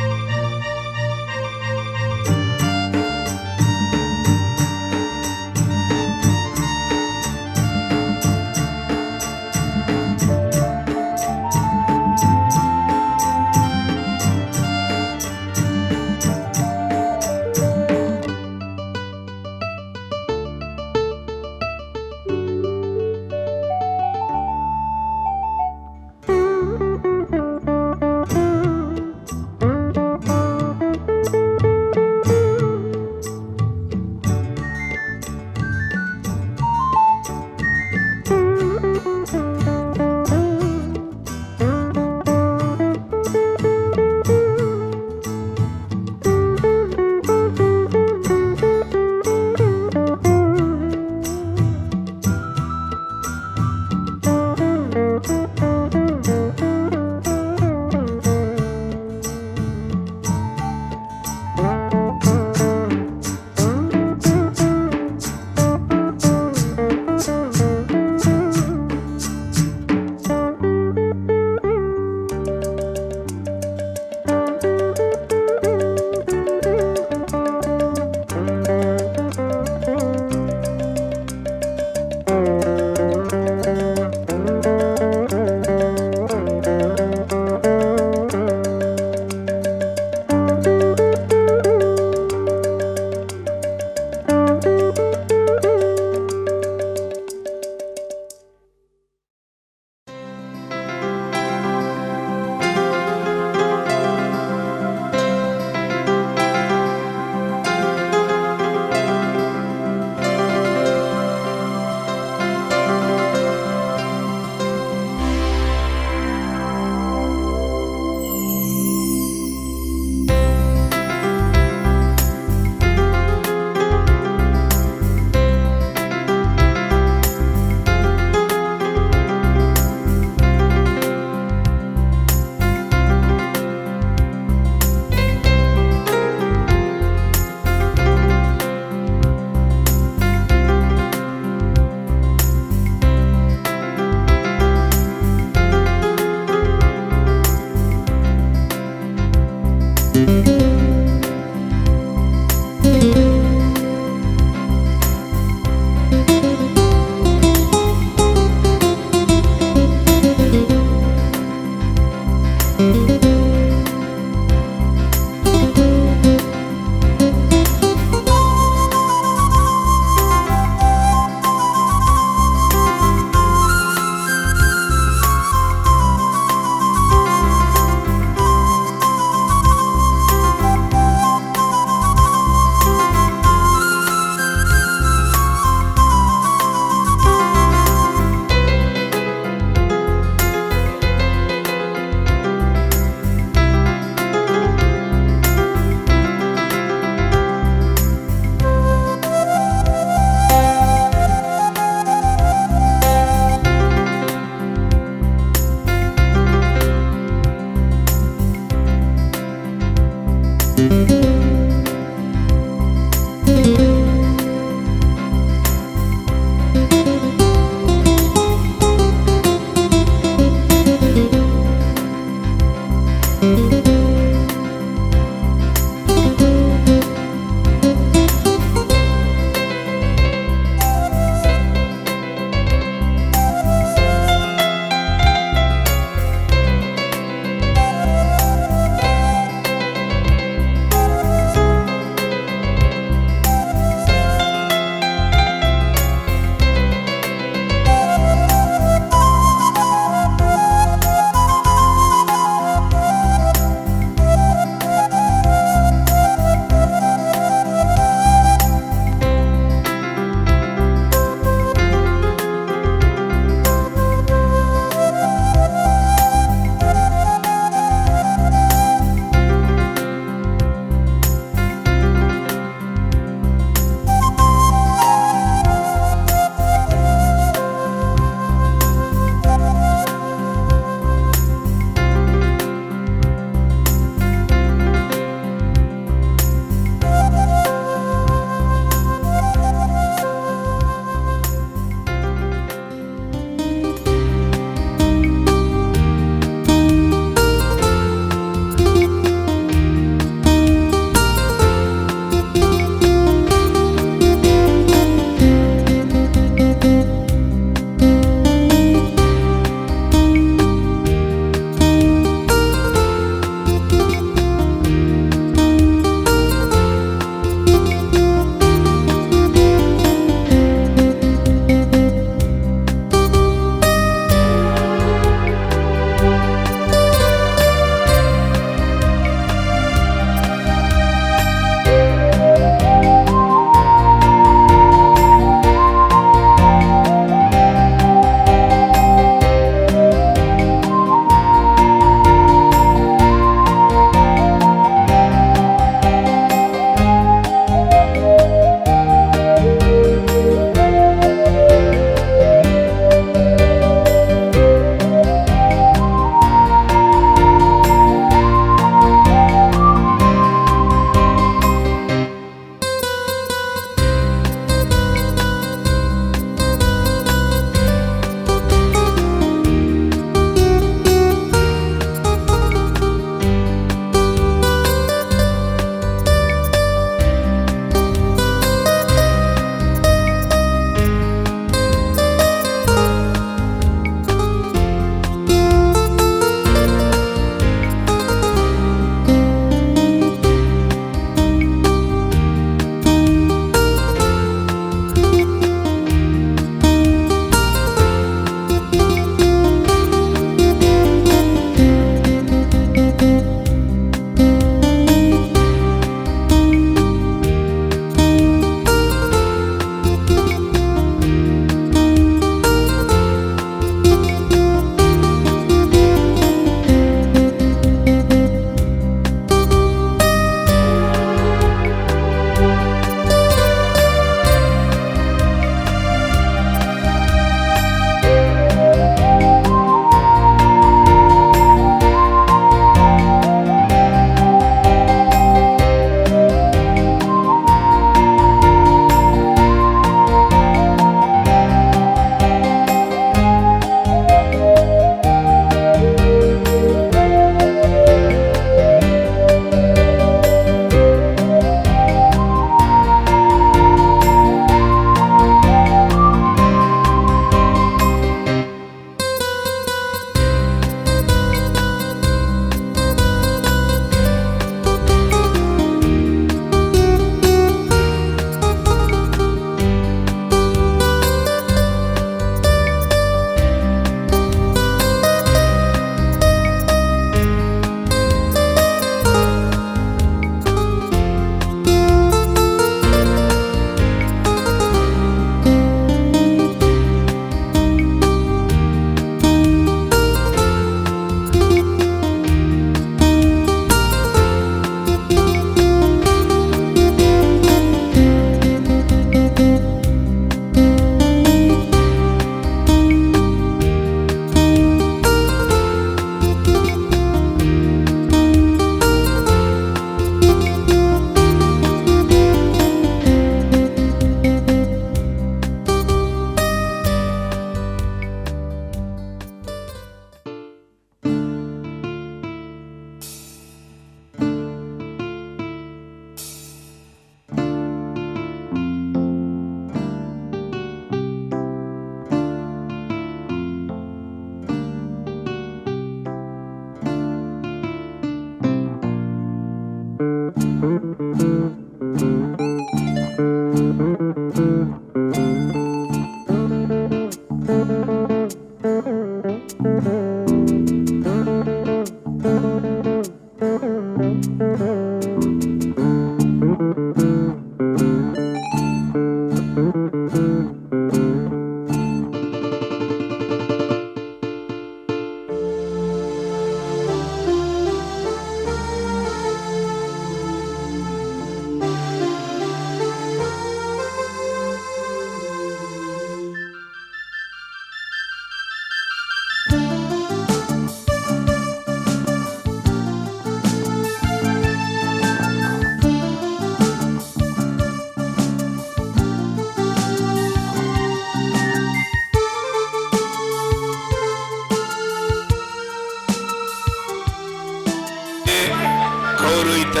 Speaker 5: கௌரவித்த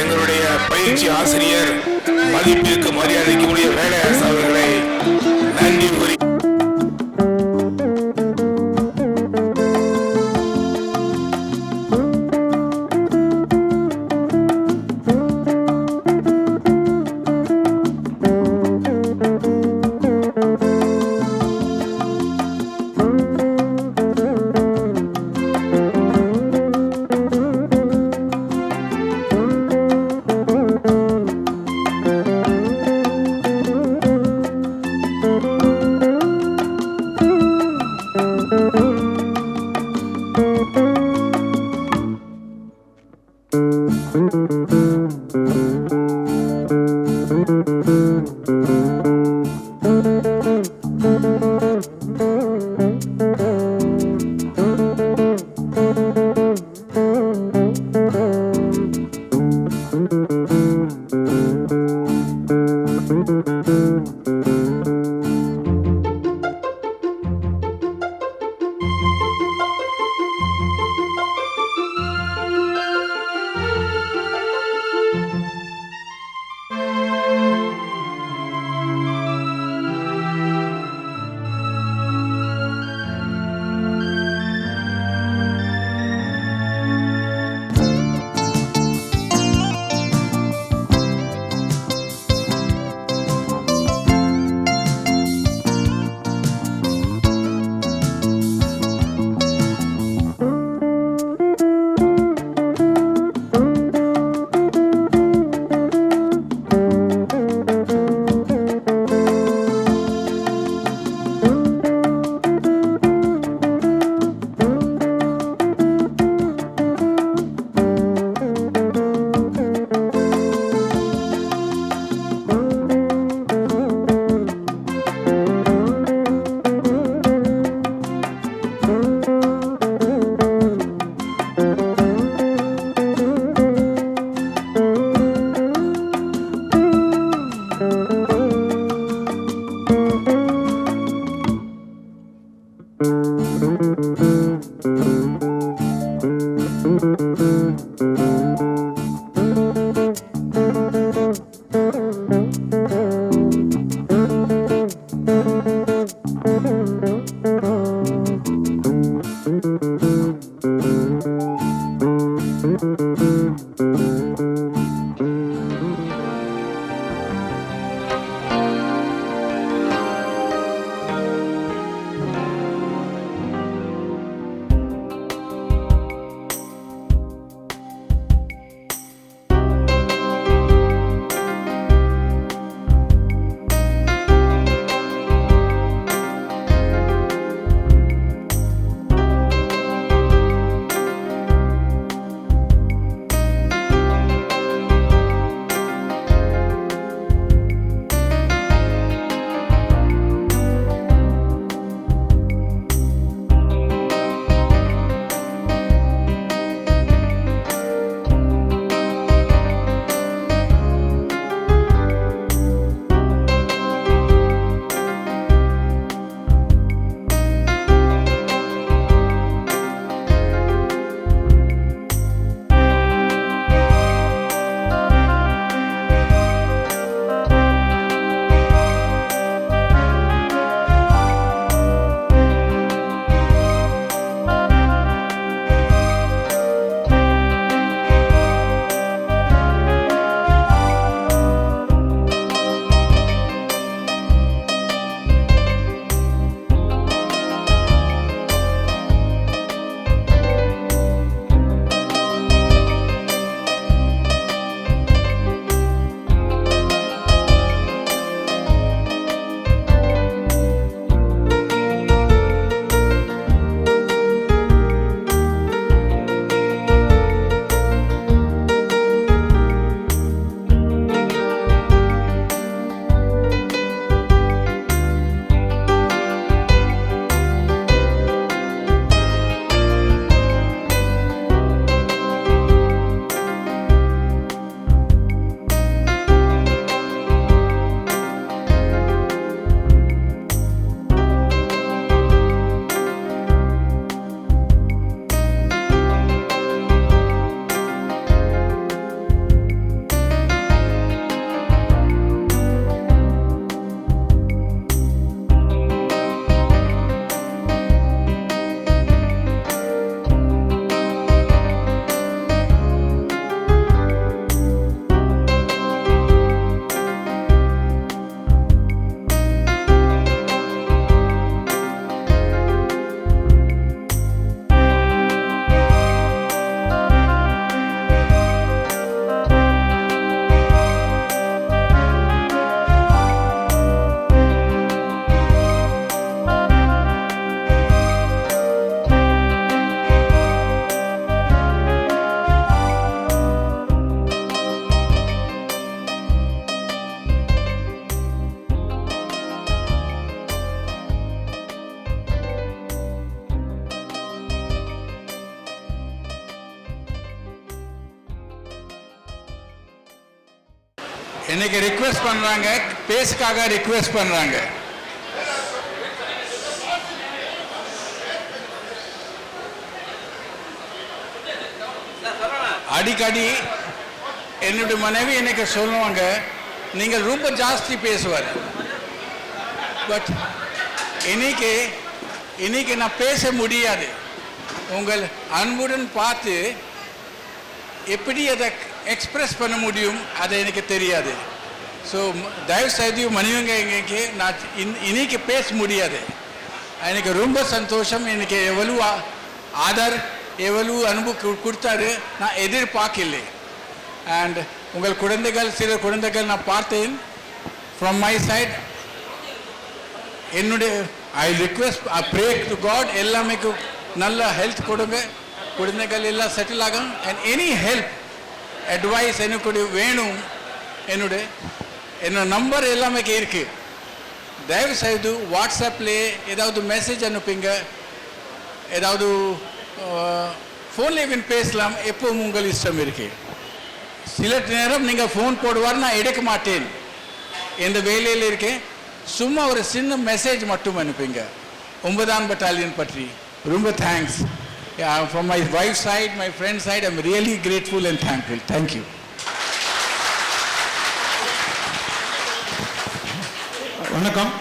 Speaker 5: எங்களுடைய பயிற்சி ஆசிரியர், மதிப்பிற்கு மரியாதைக்கு உரிய வேலையாசு அவர்களை நன்றி கூறி
Speaker 13: இன்னைக்கு ரிக்வெஸ்ட் பண்ணுறாங்க, பேஸுக்காக ரிக்வெஸ்ட் பண்ணுறாங்க. அடிக்கடி என்னுடைய மனைவி எனக்கு சொல்லுவாங்க, நீங்கள் ரொம்ப ஜாஸ்தி பேசுவார். பட் இன்னைக்கு நான் பேச முடியாது. உங்கள் அன்புடன் பார்த்து எப்படி அதை எக்ஸ்பிரஸ் பண்ண முடியும் அது எனக்கு தெரியாது. ஸோ தயவு செய்து மனைவிங்க எங்களுக்கு நான் இன்னைக்கு பேச முடியாது. எனக்கு ரொம்ப சந்தோஷம். எனக்கு எவ்வளவு ஆதர் எவ்வளவு அன்பு கொடுத்தாரு நான் எதிர்பார்க்கல. அண்ட் உங்கள் குழந்தைகள், சில குழந்தைகள் நான் பார்த்தேன். ஃப்ரம் மை சைட் என்னுடைய I request pray to God எல்லாமே நல்ல ஹெல்த் கொடுங்க, குழந்தைகள் எல்லாம் செட்டில் ஆகும். அண்ட் எனி ஹெல்ப் அட்வைஸ் எனக்கு வேணும், என்னோட நம்பர் எல்லாமே இருக்கு. தயவு செய்து வாட்ஸ்அப்பில் ஏதாவது மெசேஜ் அனுப்புங்க, ஏதாவது ஃபோன்லேயும் பேசலாம். எப்பவும் உங்கள் இஷ்டம் இருக்கு. சில நேரம் நீங்கள் ஃபோன் போடுவார், நான் எடுக்க மாட்டேன், எந்த வேலையில் இருக்கேன். சும்மா ஒரு சின்ன மெசேஜ் மட்டும் அனுப்புங்க 9ஆம் பட்டாலியன் பற்றி. ரொம்ப thanks. From my wife side, my friend side, I'm really grateful and thankful. Thank you.
Speaker 1: வணக்கம்.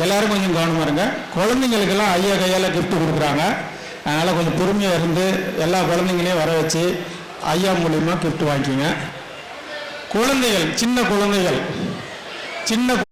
Speaker 1: எல்லாரும் கொஞ்சம் கவனமாக இருங்க. குழந்தைங்களுக்கெல்லாம் ஐயா கையால் கிஃப்ட் கொடுக்குறாங்க. அதனால் கொஞ்சம் பொறுமையாக இருந்து எல்லா குழந்தைங்களையும் வர வச்சு ஐயா மூலியமாக கிஃப்ட் வாங்கிக்கிங்க. குழந்தைகள், சின்ன குழந்தைகள், சின்ன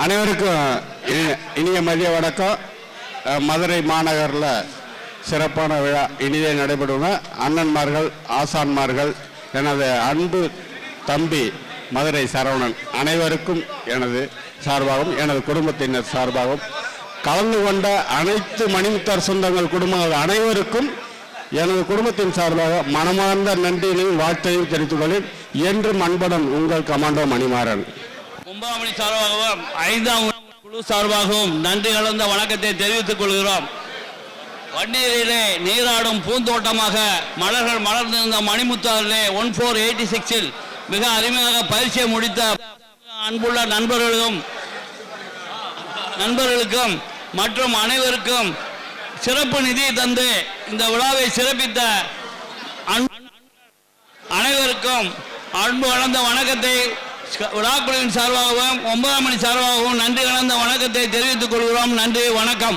Speaker 4: அனைவருக்கும் இனிய மதிய வணக்கம். மதுரை மாநகரில் சிறப்பான விழா இனிதே நடைபெறும். அண்ணன்மார்கள், ஆசான்மார்கள், எனது அன்பு தம்பி மதுரை சரவணன் அனைவருக்கும் எனது சார்பாகவும் எனது குடும்பத்தினர் சார்பாகவும் கலந்து கொண்ட அனைத்து மணிமுத்தார் சொந்தங்கள் குடும்பங்கள் அனைவருக்கும் எனது குடும்பத்தின் சார்பாக மனமார்ந்த நன்றியையும் வாழ்த்தையும் தெரிவித்துக் கொள்கிறேன். என்றும் அன்புடன் உங்கள் கமாண்டோ மணிமாறன்.
Speaker 3: 9ஆம் மணி சார்பாகவும் 5ஆம் குழு சார்பாகவும் நன்றி கலந்த வணக்கத்தை தெரிவித்துக் கொள்கிறோம். வன்னியரிலே நீராடும் பூந்தோட்டமாக மலர்கள் மலர்ந்திருந்த மணிமுத்தாரிலே 1486 மிக அருமையாக பயிற்சியை முடித்த அன்புள்ள நண்பர்களுக்கும் மற்றும் அனைவருக்கும் சிறப்பு நிதி தந்து இந்த விழாவை சிறப்பித்த அனைவருக்கும் அன்பு கலந்த வணக்கத்தை விழாக்குழுவின் சார்பாகவும் 9ஆம் மணி சார்பாகவும் நன்றி கலந்த வணக்கத்தை தெரிவித்துக் கொள்கிறோம். நன்றி, வணக்கம்.